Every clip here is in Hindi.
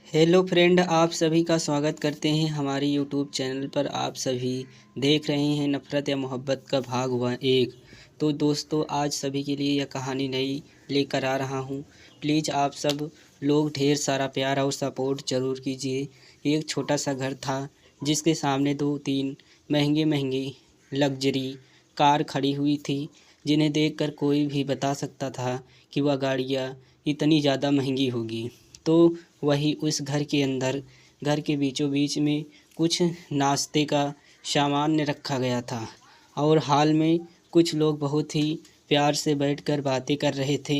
हेलो फ्रेंड, आप सभी का स्वागत करते हैं हमारी यूट्यूब चैनल पर। आप सभी देख रहे हैं नफ़रत या मोहब्बत का भाग 1। तो दोस्तों, आज सभी के लिए यह कहानी नई लेकर आ रहा हूं। प्लीज़ आप सब लोग ढेर सारा प्यार और सपोर्ट ज़रूर कीजिए। एक छोटा सा घर था जिसके सामने 2-3 महंगे महंगी लग्जरी कार खड़ी हुई थी, जिन्हें देखकर कोई भी बता सकता था कि वह गाड़ियाँ इतनी ज़्यादा महंगी होगी। तो वही उस घर के अंदर, घर के बीचों बीच में कुछ नाश्ते का सामान रखा गया था और हाल में कुछ लोग बहुत ही प्यार से बैठकर बातें कर रहे थे।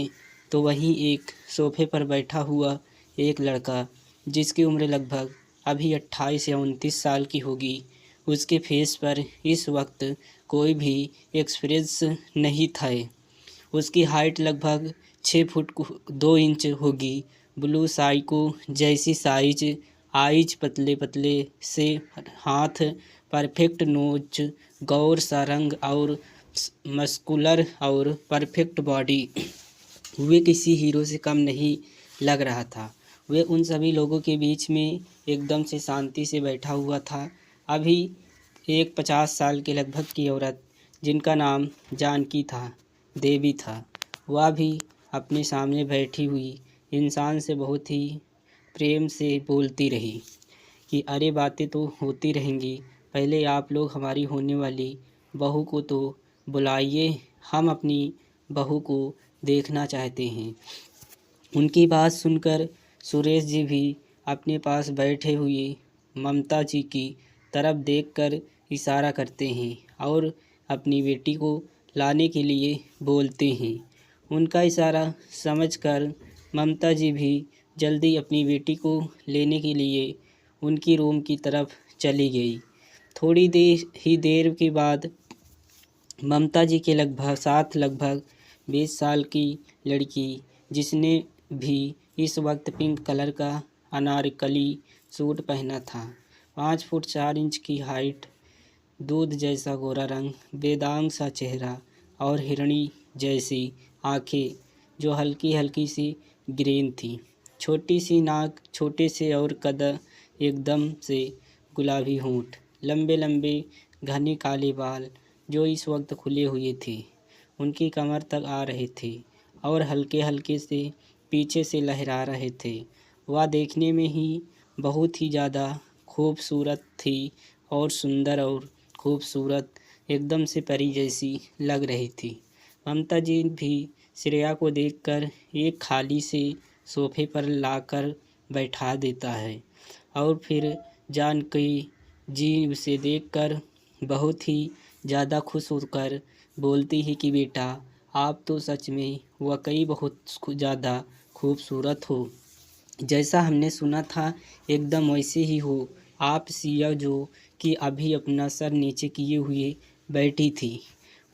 तो वहीं एक सोफे पर बैठा हुआ एक लड़का, जिसकी उम्र लगभग अभी 28 या 29 साल की होगी, उसके फेस पर इस वक्त कोई भी एक्सप्रेस नहीं था। उसकी हाइट लगभग 6 फुट 2 इंच होगी। ब्लू साइको जैसी साइज, आइज पतले पतले से हाथ, परफेक्ट नोच, गौर सा रंग और मस्कुलर और परफेक्ट बॉडी। वे किसी हीरो से कम नहीं लग रहा था। वे उन सभी लोगों के बीच में एकदम से शांति से बैठा हुआ था। अभी एक 50 साल के लगभग की औरत, जिनका नाम जानकी था, देवी था, वह भी अपने सामने बैठी हुई इंसान से बहुत ही प्रेम से बोलती रही कि अरे, बातें तो होती रहेंगी, पहले आप लोग हमारी होने वाली बहू को तो बुलाइए, हम अपनी बहू को देखना चाहते हैं। उनकी बात सुनकर सुरेश जी भी अपने पास बैठे हुए ममता जी की तरफ देखकर इशारा करते हैं और अपनी बेटी को लाने के लिए बोलते हैं। उनका इशारा समझकर ममता जी भी जल्दी अपनी बेटी को लेने के लिए उनकी रूम की तरफ चली गई। थोड़ी देर के बाद ममता जी के लगभग 20 साल की लड़की, जिसने भी इस वक्त पिंक कलर का अनारकली सूट पहना था, 5 फुट 4 इंच की हाइट, दूध जैसा गोरा रंग, बेदांग सा चेहरा और हिरणी जैसी आंखें जो हल्की हल्की सी ग्रीन थी, छोटी सी नाक, छोटे से और कद एकदम से गुलाबी होंठ, लंबे लंबे घने काले बाल जो इस वक्त खुले हुए थे, उनकी कमर तक आ रहे थे और हल्के हल्के से पीछे से लहरा रहे थे। वह देखने में ही बहुत ही ज़्यादा खूबसूरत थी और सुंदर और खूबसूरत, एकदम से परी जैसी लग रही थी। ममता जी भी श्रेया को देखकर एक खाली से सोफे पर लाकर बैठा देता है और फिर जानकी जी उसे देखकर बहुत ही ज़्यादा खुश होकर बोलती है कि बेटा, आप तो सच में वाकई बहुत ज़्यादा खूबसूरत हो। जैसा हमने सुना था एकदम वैसे ही हो आप सिया, जो कि अभी अपना सर नीचे किए हुए बैठी थी।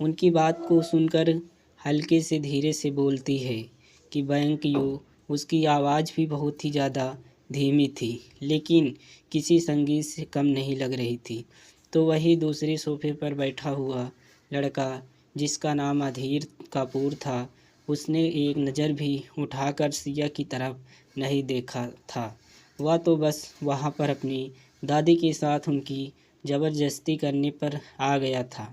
उनकी बात को सुनकर हल्के से धीरे से बोलती है कि बैंक यू। उसकी आवाज़ भी बहुत ही ज़्यादा धीमी थी, लेकिन किसी संगीत से कम नहीं लग रही थी। तो वही दूसरे सोफे पर बैठा हुआ लड़का, जिसका नाम अधीर कपूर था, उसने एक नज़र भी उठाकर सिया की तरफ नहीं देखा था। वह तो बस वहाँ पर अपनी दादी के साथ उनकी ज़बरदस्ती करने पर आ गया था,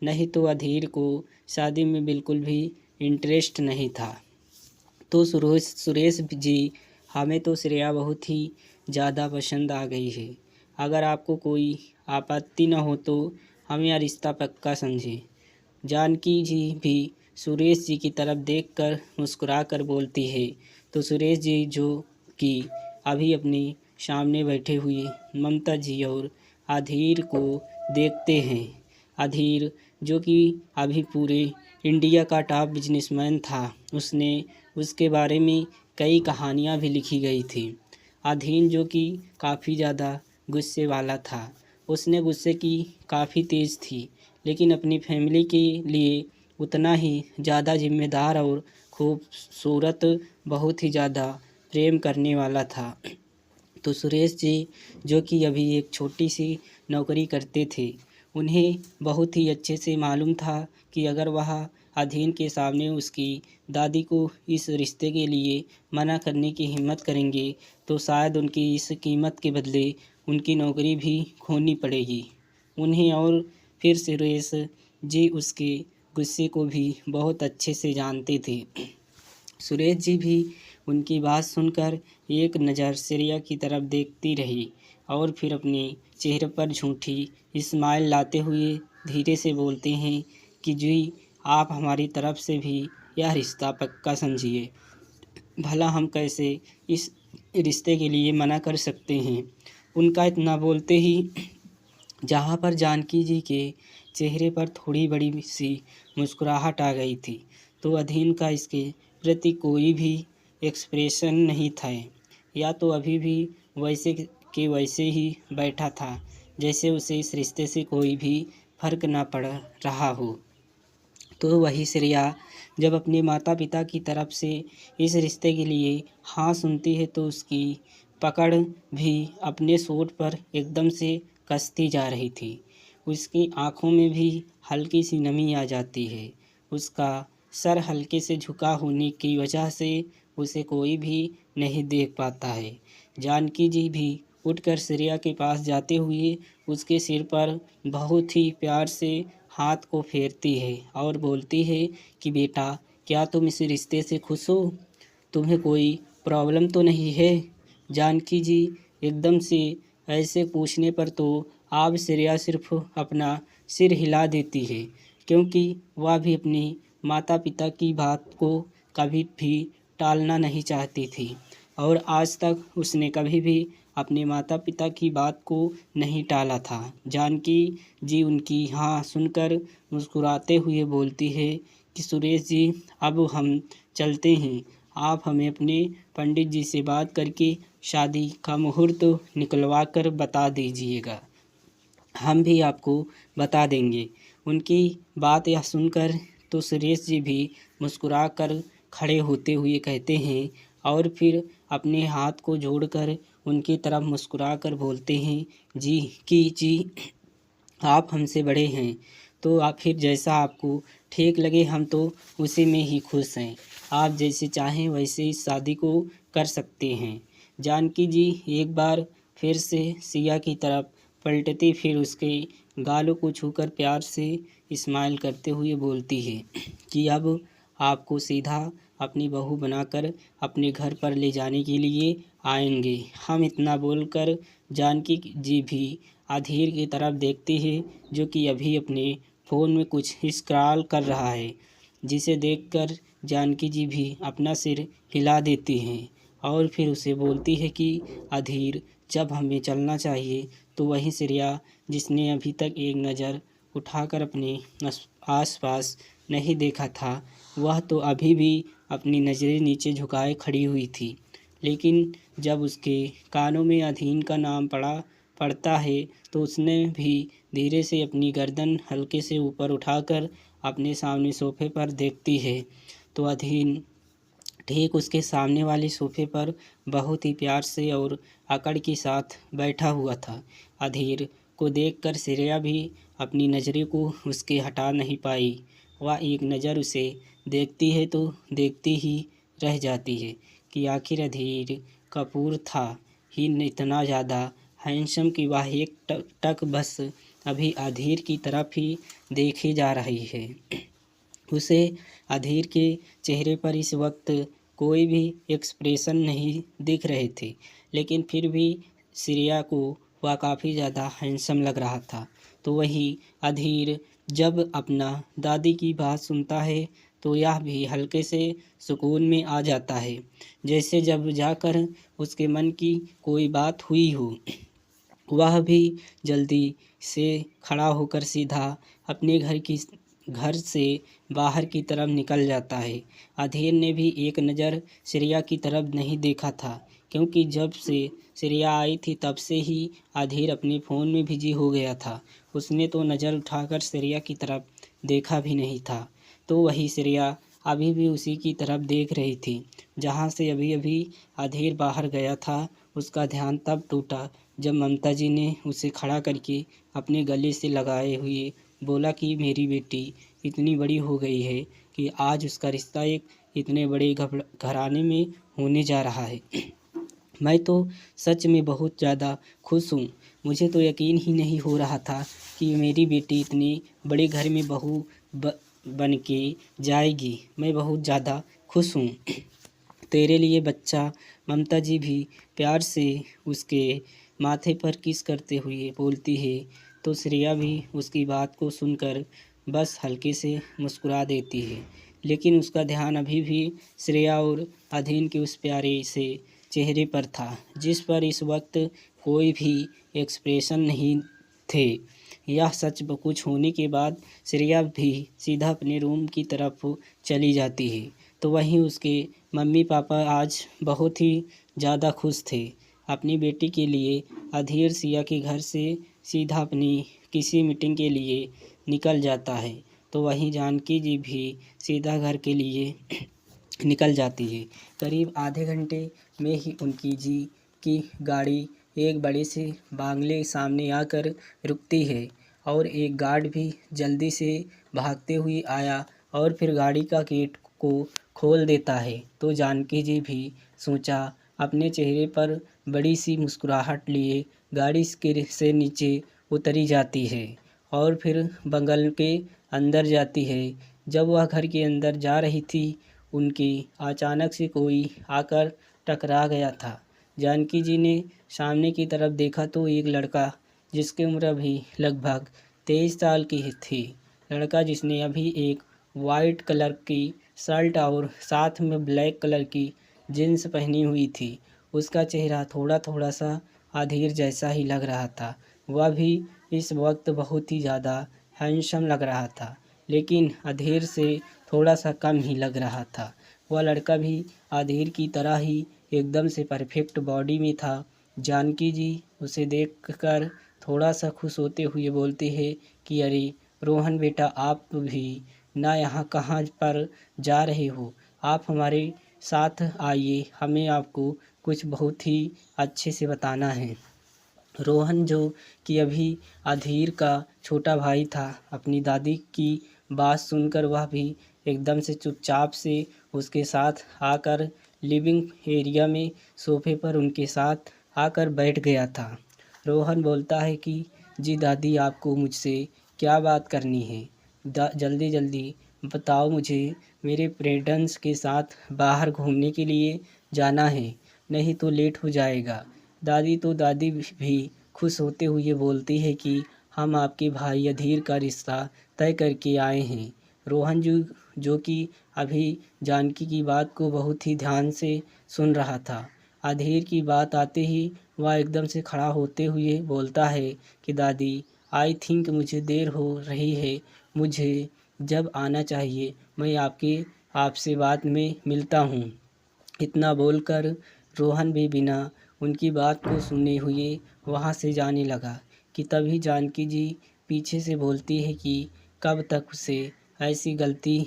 नहीं तो अधीर को शादी में बिल्कुल भी इंटरेस्ट नहीं था। तो सुरेश जी, हमें तो श्रेया बहुत ही ज़्यादा पसंद आ गई है। अगर आपको कोई आपत्ति न हो तो हम यह रिश्ता पक्का समझें। जानकी जी भी सुरेश जी की तरफ देखकर मुस्कुराकर बोलती है। तो सुरेश जी, जो कि अभी अपने सामने बैठे हुए ममता जी और अधीर को देखते हैं। अधीर, जो कि अभी पूरे इंडिया का टॉप बिजनेसमैन था, उसके बारे में कई कहानियाँ भी लिखी गई थी। अधीर, जो कि काफ़ी ज़्यादा गुस्से वाला था, उसने गुस्से की काफ़ी तेज़ थी, लेकिन अपनी फैमिली के लिए उतना ही ज़्यादा जिम्मेदार और खूबसूरत, बहुत ही ज़्यादा प्रेम करने वाला था। तो सुरेश जी, जो कि अभी एक छोटी सी नौकरी करते थे, उन्हें बहुत ही अच्छे से मालूम था कि अगर वह अधीर के सामने उसकी दादी को इस रिश्ते के लिए मना करने की हिम्मत करेंगे तो शायद उनकी इस कीमत के बदले उनकी नौकरी भी खोनी पड़ेगी उन्हें। और फिर सुरेश जी उसके गुस्से को भी बहुत अच्छे से जानते थे। सुरेश जी भी उनकी बात सुनकर एक नज़र श्रेया की तरफ देखती रही और फिर अपने चेहरे पर झूठी स्माइल लाते हुए धीरे से बोलते हैं कि जी आप हमारी तरफ से भी यह रिश्ता पक्का समझिए। भला हम कैसे इस रिश्ते के लिए मना कर सकते हैं। उनका इतना बोलते ही जहाँ पर जानकी जी के चेहरे पर थोड़ी बड़ी सी मुस्कुराहट आ गई थी तो अधीन का इसके प्रति कोई भी एक्सप्रेशन नहीं था, या तो अभी भी वैसे के वैसे ही बैठा था जैसे उसे इस रिश्ते से कोई भी फर्क ना पड़ रहा हो। तो वही श्रेया जब अपने माता पिता की तरफ से इस रिश्ते के लिए हाँ सुनती है तो उसकी पकड़ भी अपने सोट पर एकदम से कसती जा रही थी। उसकी आंखों में भी हल्की सी नमी आ जाती है। उसका सर हल्के से झुका होने की वजह से उसे कोई भी नहीं देख पाता है। जानकी जी भी उठकर श्रेया के पास जाते हुए उसके सिर पर बहुत ही प्यार से हाथ को फेरती है और बोलती है कि बेटा क्या तुम इस रिश्ते से खुश हो? तुम्हें कोई प्रॉब्लम तो नहीं है? जानकी जी एकदम से ऐसे पूछने पर तो आप श्रेया सिर्फ अपना सिर हिला देती है, क्योंकि वह भी अपनी माता पिता की बात को कभी भी टालना नहीं चाहती थी और आज तक उसने कभी भी अपने माता पिता की बात को नहीं टाला था। जानकी जी उनकी हाँ सुनकर मुस्कुराते हुए बोलती है कि सुरेश जी अब हम चलते हैं, आप हमें अपने पंडित जी से बात करके शादी का मुहूर्त निकलवा कर बता दीजिएगा, हम भी आपको बता देंगे। उनकी बात यह सुनकर तो सुरेश जी भी मुस्कुरा कर खड़े होते हुए कहते हैं और फिर अपने हाथ को जोड़कर उनकी तरफ मुस्कुरा कर बोलते हैं जी आप हमसे बड़े हैं तो आप फिर जैसा आपको ठीक लगे हम तो उसी में ही खुश हैं। आप जैसे चाहें वैसे इस शादी को कर सकते हैं। जानकी जी एक बार फिर से सिया की तरफ पलटती फिर उसके गालों को छूकर प्यार से स्माइल करते हुए बोलती है कि अब आपको सीधा अपनी बहू बनाकर अपने घर पर ले जाने के लिए आएंगे। हम इतना बोलकर जानकी जी भी अधीर की तरफ देखती है जो कि अभी अपने फ़ोन में कुछ स्क्रॉल कर रहा है, जिसे देखकर जानकी जी भी अपना सिर हिला देती हैं और फिर उसे बोलती है कि अधीर जब हमें चलना चाहिए तो वही श्रेया जिसने अभी तक एक नज़र उठाकर अपने आसपास नहीं देखा था वह तो अभी भी अपनी नज़रें नीचे झुकाए खड़ी हुई थी, लेकिन जब उसके कानों में अधीन का नाम पड़ता है तो उसने भी धीरे से अपनी गर्दन हल्के से ऊपर उठाकर अपने सामने सोफे पर देखती है तो अधीन ठीक उसके सामने वाले सोफे पर बहुत ही प्यार से और अकड़ के साथ बैठा हुआ था। अधीर को देखकर श्रेया भी अपनी नज़रों को उसके हटा नहीं पाई। वह एक नज़र उसे देखती है तो देखती ही रह जाती है कि आखिर अधीर कपूर था ही इतना ज़्यादा हैंडसम कि वह एक टक बस अभी अधीर की तरफ ही देखी जा रही है। उसे अधीर के चेहरे पर इस वक्त कोई भी एक्सप्रेशन नहीं दिख रहे थे, लेकिन फिर भी श्रेया को वह काफ़ी ज़्यादा हैंडसम लग रहा था। तो वही अधीर जब अपना दादी की बात सुनता है तो यह भी हल्के से सुकून में आ जाता है, जैसे जब जाकर उसके मन की कोई बात हुई हो। वह भी जल्दी से खड़ा होकर सीधा अपने घर से बाहर की तरफ निकल जाता है। अधीर ने भी एक नज़र श्रेया की तरफ नहीं देखा था, क्योंकि जब से श्रेया आई थी तब से ही अधीर अपने फ़ोन में बिजी हो गया था। उसने तो नज़र उठाकर श्रेया की तरफ देखा भी नहीं था। तो वही श्रेया अभी भी उसी की तरफ देख रही थी जहाँ से अभी अभी अधीर बाहर गया था। उसका ध्यान तब टूटा जब ममता जी ने उसे खड़ा करके अपने गले से लगाए हुए बोला कि मेरी बेटी इतनी बड़ी हो गई है कि आज उसका रिश्ता एक इतने बड़े घराने में होने जा रहा है। मैं तो सच में बहुत ज़्यादा खुश हूँ। मुझे तो यकीन ही नहीं हो रहा था कि मेरी बेटी इतनी बड़े घर में बहू बन के जाएगी। मैं बहुत ज़्यादा खुश हूँ। तेरे लिए बच्चा। ममता जी भी प्यार से उसके माथे पर किस करते हुए बोलती है, तो श्रेया भी उसकी बात को सुनकर बस हल्के से मुस्कुरा देती है। लेकिन उसका ध्यान अभी भी श्रेया और अधीन के उस प्यारे से चेहरे पर था, जिस पर इस वक्त कोई भी एक्सप्रेशन नहीं थे। यह सच कुछ होने के बाद श्रेया भी सीधा अपने रूम की तरफ चली जाती है। तो वहीं उसके मम्मी पापा आज बहुत ही ज़्यादा खुश थे। अपनी बेटी के लिए अधीर सिया के घर से सीधा अपनी किसी मीटिंग के लिए निकल जाता है। तो वहीं जानकी जी भी सीधा घर के लिए निकल जाती है। करीब आधे घंटे में ही उनकी जी की गाड़ी एक बड़े से बांग्ले सामने आकर रुकती है और एक गार्ड भी जल्दी से भागते हुए आया और फिर गाड़ी का गेट को खोल देता है। तो जानकी जी भी सोचा अपने चेहरे पर बड़ी सी मुस्कुराहट लिए गाड़ी के से नीचे उतरी जाती है और फिर बंगल के अंदर जाती है। जब वह घर के अंदर जा रही थी, उनकी अचानक से कोई आकर टकरा गया था। जानकी जी ने सामने की तरफ देखा तो एक लड़का, जिसकी उम्र अभी लगभग 23 साल की थी। लड़का जिसने अभी एक वाइट कलर की शर्ट और साथ में ब्लैक कलर की जीन्स पहनी हुई थी। उसका चेहरा थोड़ा थोड़ा सा अधीर जैसा ही लग रहा था। वह भी इस वक्त बहुत ही ज़्यादा हैंडसम लग रहा था, लेकिन अधीर से थोड़ा सा कम ही लग रहा था। वह लड़का भी अधीर की तरह ही एकदम से परफेक्ट बॉडी में था। जानकी जी उसे देखकर थोड़ा सा खुश होते हुए बोलते हैं कि अरे रोहन बेटा, आप भी ना यहाँ कहाँ पर जा रहे हो, आप हमारे साथ आइए, हमें आपको कुछ बहुत ही अच्छे से बताना है। रोहन, जो कि अभी अधीर का छोटा भाई था, अपनी दादी की बात सुनकर वह भी एकदम से चुपचाप से उसके साथ आकर लिविंग एरिया में सोफे पर उनके साथ आकर बैठ गया था। रोहन बोलता है कि जी दादी, आपको मुझसे क्या बात करनी है? जल्दी जल्दी बताओ मुझे, मेरे फ्रेंड्स के साथ बाहर घूमने के लिए जाना है, नहीं तो लेट हो जाएगा। दादी भी खुश होते हुए बोलती है कि हम आपके भाई अधीर का रिश्ता तय करके आए हैं। रोहन जो कि अभी जानकी की बात को बहुत ही ध्यान से सुन रहा था। अधीर की बात आते ही वह एकदम से खड़ा होते हुए बोलता है कि दादी, आई थिंक मुझे देर हो रही है, मुझे जब आना चाहिए मैं आपसे बाद में मिलता हूँ। इतना बोलकर रोहन भी बिना उनकी बात को सुने हुए वहाँ से जाने लगा कि तभी जानकी जी पीछे से बोलती है कि कब तक उसे ऐसी गलती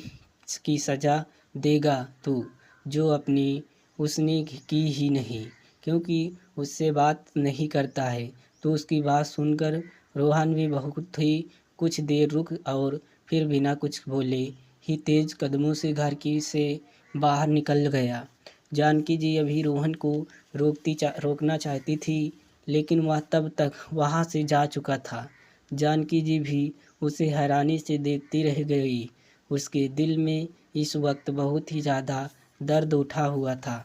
की सज़ा देगा तू, जो अपनी उसने की ही नहीं, क्योंकि उससे बात नहीं करता है। तो उसकी बात सुनकर रोहन भी बहुत ही कुछ देर रुक और फिर बिना कुछ बोले ही तेज़ कदमों से घर की से बाहर निकल गया। जानकी जी अभी रोहन को रोकना चाहती थी, लेकिन वह तब तक वहाँ से जा चुका था। जानकी जी भी उसे हैरानी से देखती रह गई। उसके दिल में इस वक्त बहुत ही ज़्यादा दर्द उठा हुआ था।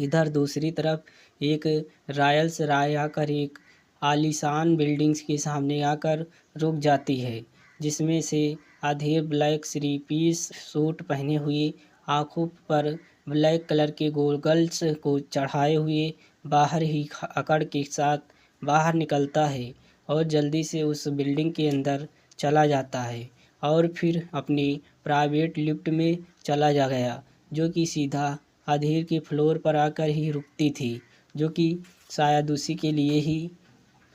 इधर दूसरी तरफ एक रॉयल्स राय आकर एक आलीशान बिल्डिंग्स के सामने आकर रुक जाती है, जिसमें से अधीर ब्लैक थ्री पीस सूट पहने हुए, आंखों पर ब्लैक कलर के गोगल्स को चढ़ाए हुए बाहर ही अकड़ के साथ बाहर निकलता है और जल्दी से उस बिल्डिंग के अंदर चला जाता है और फिर अपनी प्राइवेट लिफ्ट में चला जा गया, जो कि सीधा अधीर के फ्लोर पर आकर ही रुकती थी, जो कि शायद उसी के लिए ही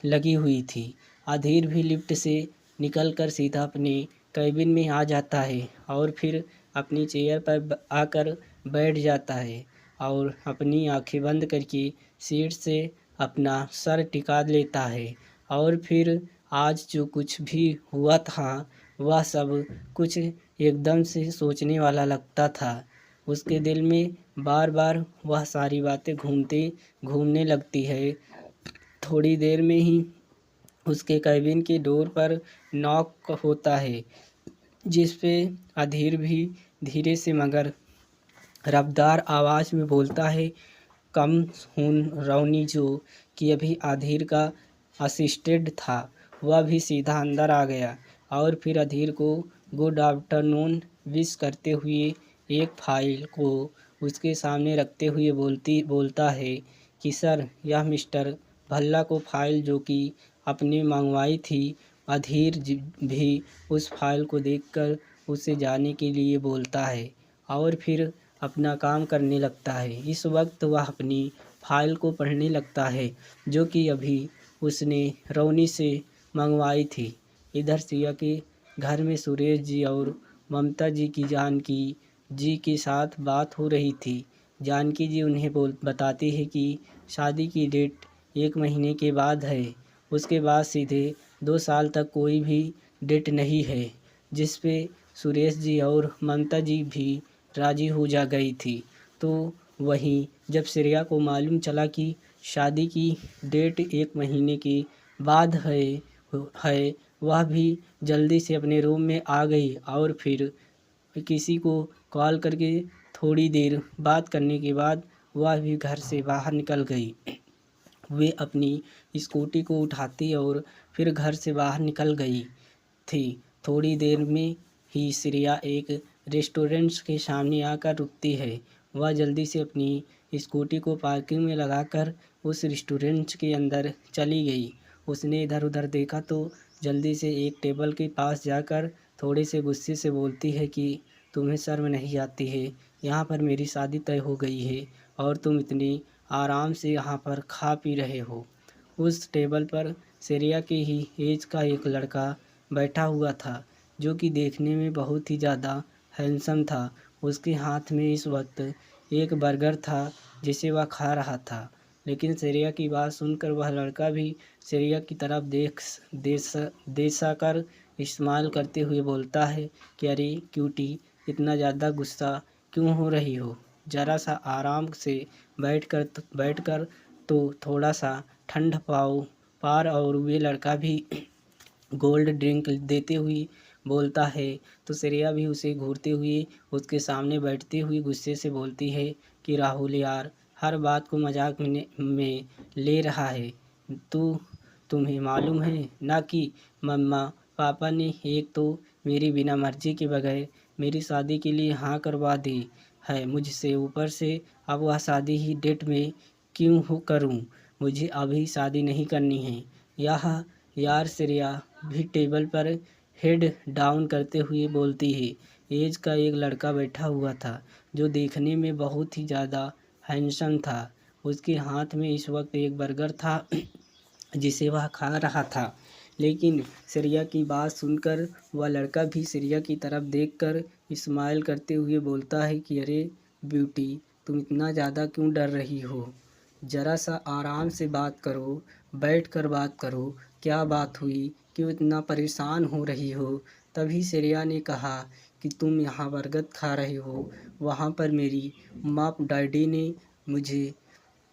लगी हुई थी। अधीर भी लिफ्ट से निकलकर सीधा अपने कैबिन में आ जाता है और फिर अपनी चेयर पर आकर बैठ जाता है और अपनी आंखें बंद करके सीट से अपना सर टिका लेता है और फिर आज जो कुछ भी हुआ था वह सब कुछ एकदम से सोचने वाला लगता था। उसके दिल में बार बार वह सारी बातें घूमने लगती है। थोड़ी देर में ही उसके कैबिन की डोर पर नॉक होता है, जिस पे अधीर भी धीरे से मगर रफ्तार आवाज़ में बोलता है, कम हूँ रौनी, जो कि अभी अधीर का असिस्टेंट था, वह भी सीधा अंदर आ गया और फिर अधीर को गुड आफ्टरनून विश करते हुए एक फाइल को उसके सामने रखते हुए बोलता है कि सर, यह मिस्टर भल्ला को फाइल जो कि आपने मंगवाई थी। अधीर भी उस फाइल को देखकर उसे जाने के लिए बोलता है और फिर अपना काम करने लगता है। इस वक्त वह अपनी फाइल को पढ़ने लगता है जो कि अभी उसने रौनी से मंगवाई थी। इधर सिया के घर में सुरेश जी और ममता जी की जानकी जी के साथ बात हो रही थी। जानकी जी उन्हें बताती है कि शादी की डेट 1 महीने के बाद है। उसके बाद सीधे 2 साल तक कोई भी डेट नहीं है, जिस पे सुरेश जी और ममता जी भी राजी हो जा गई थी। तो वहीं जब श्रेया को मालूम चला कि शादी की डेट 1 महीने के बाद है, वह भी जल्दी से अपने रूम में आ गई और फिर किसी को कॉल करके थोड़ी देर बात करने के बाद वह भी घर से बाहर निकल गई। वे अपनी स्कूटी को उठाती और फिर घर से बाहर निकल गई थी। थोड़ी देर में ही श्रेया एक रेस्टोरेंट के सामने आकर रुकती है। वह जल्दी से अपनी स्कूटी को पार्किंग में लगाकर उस रेस्टोरेंट के अंदर चली गई। उसने इधर उधर देखा तो जल्दी से एक टेबल के पास जाकर थोड़े से गुस्से से बोलती है कि तुम्हें शर्म नहीं आती है? यहाँ पर मेरी शादी तय हो गई है और तुम इतनी आराम से यहाँ पर खा पी रहे हो। उस टेबल पर श्रेया के ही एज का एक लड़का बैठा हुआ था, जो कि देखने में बहुत ही ज़्यादा हैंडसम था। उसके हाथ में इस वक्त एक बर्गर था जिसे वह खा रहा था। लेकिन श्रेया की बात सुनकर वह लड़का भी श्रेया की तरफ देसा कर इस्तेमाल करते हुए बोलता है कि अरे क्यूटी, इतना ज़्यादा गुस्सा क्यों हो रही हो? ज़रा सा आराम से बैठकर तो थोड़ा सा ठंड पार। और वे लड़का भी गोल्ड ड्रिंक देते हुए बोलता है तो श्रेया भी उसे घूरते हुए उसके सामने बैठती हुई गुस्से से बोलती है कि राहुल यार, हर बात को मजाक में ले रहा है। तुम्हें मालूम है ना कि मम्मा पापा ने एक तो मेरी बिना मर्जी के बगैर मेरी शादी के लिए हाँ करवा दी है मुझसे, ऊपर से अब वह शादी ही डेट में क्यों करूं? मुझे अभी शादी नहीं करनी है। यार श्रेया भी टेबल पर हेड डाउन करते हुए बोलती है। एज का एक लड़का बैठा हुआ था जो देखने में बहुत ही ज़्यादा हैंडसम था। उसके हाथ में इस वक्त एक बर्गर था जिसे वह खा रहा था। लेकिन श्रेया की बात सुनकर वह लड़का भी श्रेया की तरफ देखकर स्माइल करते हुए बोलता है कि अरे ब्यूटी, तुम इतना ज़्यादा क्यों डर रही हो? ज़रा सा आराम से बात करो, बैठ कर बात करो। क्या बात हुई? क्यों इतना परेशान हो रही हो? तभी श्रेया ने कहा कि तुम यहाँ बरगद खा रहे हो, वहाँ पर मेरी माँ डैडी ने मुझे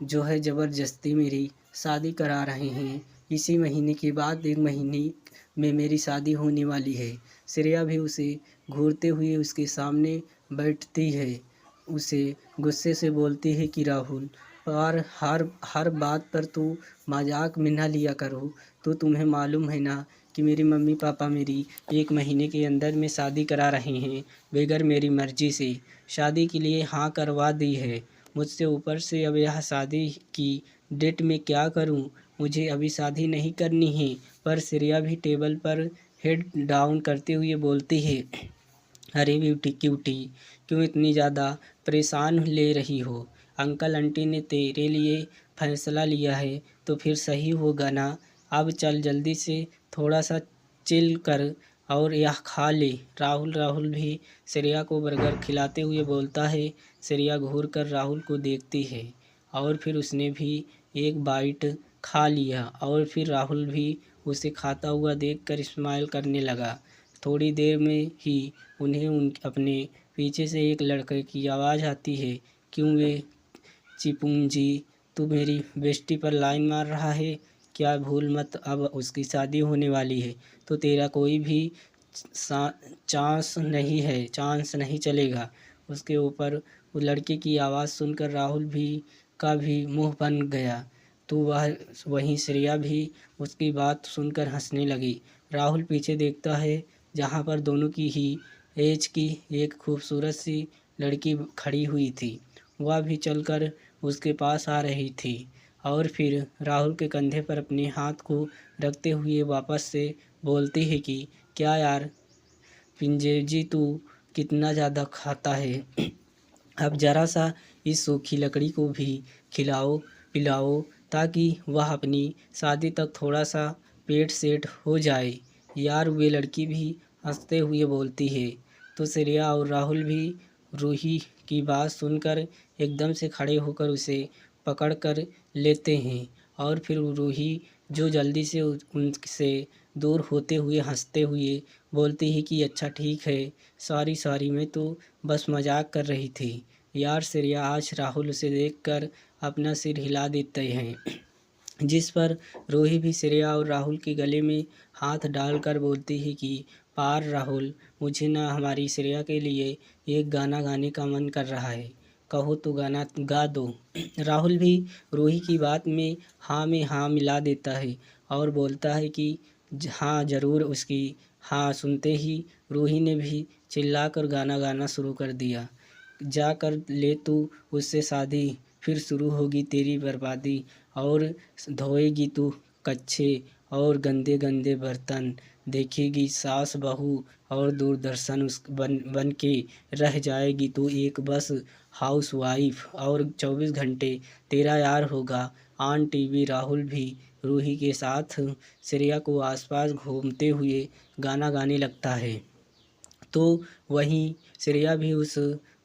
जो है ज़बरदस्ती मेरी शादी करा रहे हैं। इसी महीने के बाद 1 महीने में मेरी शादी होने वाली है। श्रेया भी उसे घूरते हुए उसके सामने बैठती है। उसे गुस्से से बोलती है कि राहुल, और हर बात पर तू मजाक में ना लिया करो। तो तुम्हें मालूम है ना कि मेरी मम्मी पापा मेरी 1 महीने के अंदर में शादी करा रहे हैं, बगैर मेरी मर्ज़ी से शादी के लिए हाँ करवा दी है मुझसे। ऊपर से अब यह शादी की डेट में क्या करूं? मुझे अभी शादी नहीं करनी है। पर श्रेया भी टेबल पर हेड डाउन करते हुए बोलती है, अरे ब्यूटी क्यूटी, क्यों इतनी ज़्यादा परेशान ले रही हो? अंकल आंटी ने तेरे लिए फैसला लिया है तो फिर सही होगा ना। अब चल जल्दी से थोड़ा सा चिल कर और यह खा ले। राहुल भी श्रेया को बर्गर खिलाते हुए बोलता है। श्रेया घूर कर राहुल को देखती है और फिर उसने भी एक बाइट खा लिया और फिर राहुल भी उसे खाता हुआ देखकर स्माइल करने लगा। थोड़ी देर में ही उन्हें अपने पीछे से एक लड़के की आवाज़ आती है, क्यों वे चिपुंजी, तू मेरी बेस्टी पर लाइन मार रहा है? क्या भूल मत, अब उसकी शादी होने वाली है तो तेरा कोई भी चांस नहीं चलेगा। उसके ऊपर उस लड़के की आवाज़ सुनकर राहुल का भी मुंह बन गया। तो वहीं श्रेया भी उसकी बात सुनकर हंसने लगी। राहुल पीछे देखता है, जहाँ पर दोनों की ही एज की एक खूबसूरत सी लड़की खड़ी हुई थी। वह भी चलकर उसके पास आ रही थी और फिर राहुल के कंधे पर अपने हाथ को रखते हुए वापस से बोलती है कि क्या यार पिंजेजी, तू कितना ज़्यादा खाता है। अब ज़रा सा इस सूखी लकड़ी को भी खिलाओ पिलाओ, ताकि वह अपनी शादी तक थोड़ा सा पेट सेट हो जाए। यार वे लड़की भी हंसते हुए बोलती है। तो श्रेया और राहुल भी रूही की बात सुनकर एकदम से खड़े होकर उसे पकड़ कर लेते हैं और फिर रूही जो जल्दी से उनसे दूर होते हुए हंसते हुए बोलती है कि अच्छा ठीक है, सॉरी मैं तो बस मजाक कर रही थी। यार श्रेया, आज राहुल उसे देखकर अपना सिर हिला देते हैं, जिस पर रूही भी श्रेया और राहुल के गले में हाथ डालकर बोलती है कि पार राहुल, मुझे ना हमारी श्रेया के लिए एक गाना गाने का मन कर रहा है, कहो तो गाना गा दो। राहुल भी रूही की बात में हाँ मिला देता है और बोलता है कि हाँ ज़रूर। उसकी हाँ सुनते ही रूही ने भी चिल्लाकर गाना गाना शुरू कर दिया। जा कर ले तू उससे शादी, फिर शुरू होगी तेरी बर्बादी, और धोएगी तू कच्छे और गंदे गंदे बर्तन, देखेगी सास बहू और दूरदर्शन उस बन के रह जाएगी तू एक बस हाउस वाइफ, और 24 घंटे तेरा यार होगा ऑन टीवी। राहुल भी रूही के साथ श्रेया को आसपास घूमते हुए गाना गाने लगता है। तो वहीं श्रेया भी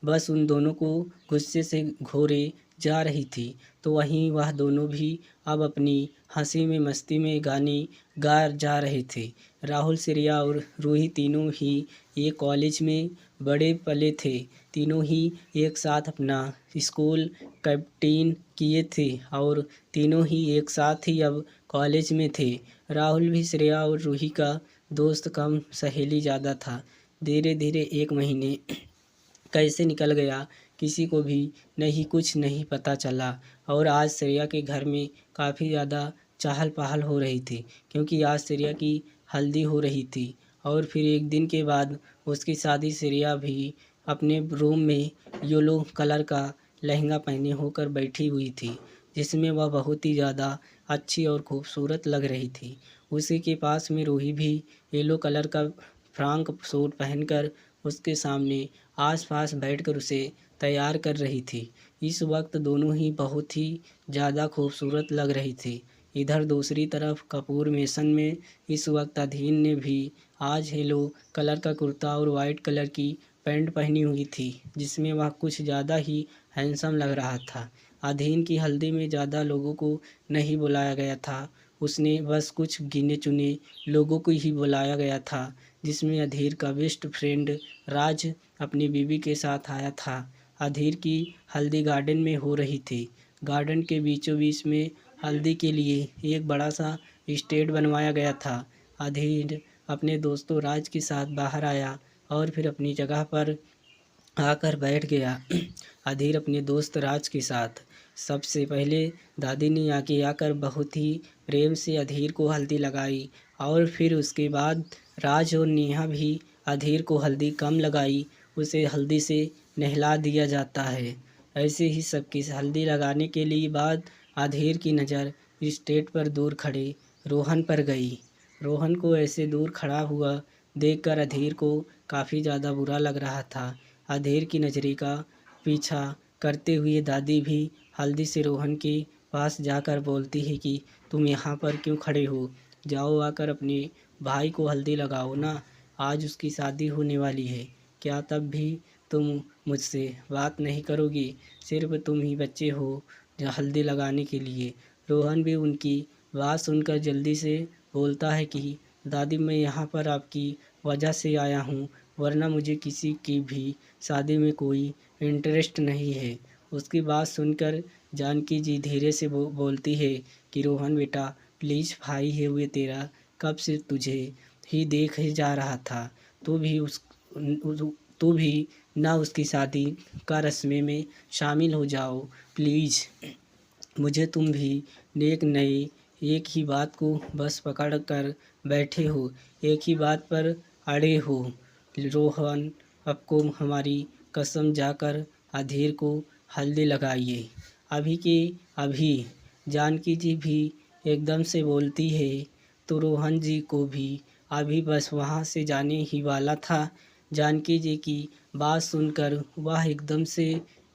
बस उन दोनों को गुस्से से घोरे जा रही थी। तो वहीं वह दोनों भी अब अपनी हंसी में मस्ती में गाने गा जा रहे थे। राहुल, श्रेया और रूही तीनों ही एक कॉलेज में बड़े पले थे। तीनों ही एक साथ अपना स्कूल कैप्टेन किए थे और तीनों ही एक साथ ही अब कॉलेज में थे। राहुल भी श्रेया और रूही का दोस्त कम सहेली ज़्यादा था। धीरे धीरे 1 महीने कैसे निकल गया किसी को भी कुछ नहीं पता चला। और आज श्रेया के घर में काफ़ी ज़्यादा चहल पहल हो रही थी, क्योंकि आज श्रेया की हल्दी हो रही थी और फिर 1 दिन के बाद उसकी शादी। श्रेया भी अपने रूम में येलो कलर का लहंगा पहने होकर बैठी हुई थी, जिसमें वह बहुत ही ज़्यादा अच्छी और खूबसूरत लग रही थी। उसी के पास में रूही भी येलो कलर का फ्रॉक सूट पहनकर उसके सामने आस-पास बैठकर उसे तैयार कर रही थी। इस वक्त दोनों ही बहुत ही ज़्यादा खूबसूरत लग रही थी। इधर दूसरी तरफ कपूर मेसन में इस वक्त अधीन ने भी आज येलो कलर का कुर्ता और वाइट कलर की पैंट पहनी हुई थी, जिसमें वह कुछ ज़्यादा ही हैंडसम लग रहा था। अधीन की हल्दी में ज़्यादा लोगों को नहीं बुलाया गया था, उसने बस कुछ गिने चुने लोगों को ही बुलाया गया था, जिसमें अधीर का बेस्ट फ्रेंड राज अपनी बीवी के साथ आया था। अधीर की हल्दी गार्डन में हो रही थी। गार्डन के बीचों बीच में हल्दी के लिए एक बड़ा सा स्टेज बनवाया गया था। अधीर अपने दोस्तों राज के साथ बाहर आया और फिर अपनी जगह पर आकर बैठ गया। अधीर अपने दोस्त राज के साथ। सबसे पहले दादी ने आकर बहुत ही प्रेम से अधीर को हल्दी लगाई और फिर उसके बाद राज और नेहा भी अधीर को हल्दी कम लगाई, उसे हल्दी से नहला दिया जाता है। ऐसे ही सबकी हल्दी लगाने के लिए बाद अधीर की नज़र स्टेज पर दूर खड़े रोहन पर गई। रोहन को ऐसे दूर खड़ा हुआ देखकर अधीर को काफ़ी ज़्यादा बुरा लग रहा था। अधीर की नज़री का पीछा करते हुए दादी भी हल्दी से रोहन के पास जाकर बोलती है कि तुम यहाँ पर क्यों खड़े हो, जाओ आकर अपने भाई को हल्दी लगाओ ना, आज उसकी शादी होने वाली है। क्या तब भी तुम मुझसे बात नहीं करोगी? सिर्फ तुम ही बच्चे हो जो हल्दी लगाने के लिए। रोहन भी उनकी बात सुनकर जल्दी से बोलता है कि दादी, मैं यहाँ पर आपकी वजह से आया हूँ, वरना मुझे किसी की भी शादी में कोई इंटरेस्ट नहीं है। उसकी बात सुनकर जानकी जी धीरे से बोलती है कि रोहन बेटा प्लीज़, भाई है हुए तेरा, कब से तुझे ही देखे जा रहा था। तू भी तू भी ना उसकी शादी का रस्म में शामिल हो जाओ प्लीज़। मुझे तुम भी नेक नए एक ही बात को बस पकड़ कर बैठे हो, एक ही बात पर अड़े हो। रोहन, आपको हमारी कसम जाकर अधीर को हल्दी लगाइए अभी के अभी। जानकी जी भी एकदम से बोलती है तो रोहन जी को भी अभी बस वहाँ से जाने ही वाला था। जानकी जी की बात सुनकर वह एकदम से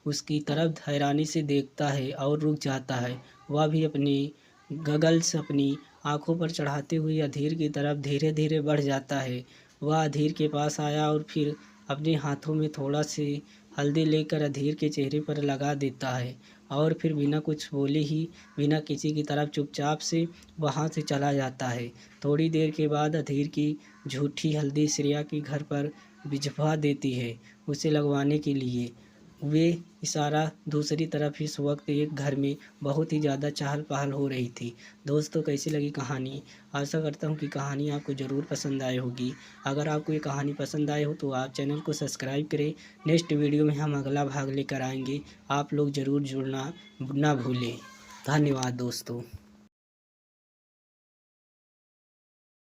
उसकी तरफ हैरानी से देखता है और रुक जाता है। वह भी अपनी गगल्स अपनी आंखों पर चढ़ाते हुए अधीर की तरफ धीरे धीरे बढ़ जाता है। वह अधीर के पास आया और फिर अपने हाथों में थोड़ा से हल्दी लेकर अधीर के चेहरे पर लगा देता है और फिर बिना कुछ बोले ही, बिना किसी की तरफ चुपचाप से वहाँ से चला जाता है। थोड़ी देर के बाद अधीर की झूठी हल्दी श्रेया के घर पर भिजवा देती है उसे लगवाने के लिए। वे इशारा दूसरी तरफ इस वक्त एक घर में बहुत ही ज़्यादा चहल पहल हो रही थी। दोस्तों, कैसी लगी कहानी? आशा करता हूँ कि कहानी आपको ज़रूर पसंद आई होगी। अगर आपको ये कहानी पसंद आई हो तो आप चैनल को सब्सक्राइब करें। नेक्स्ट वीडियो में हम अगला भाग लेकर आएंगे, आप लोग ज़रूर जुड़ना ना भूलें। धन्यवाद दोस्तों।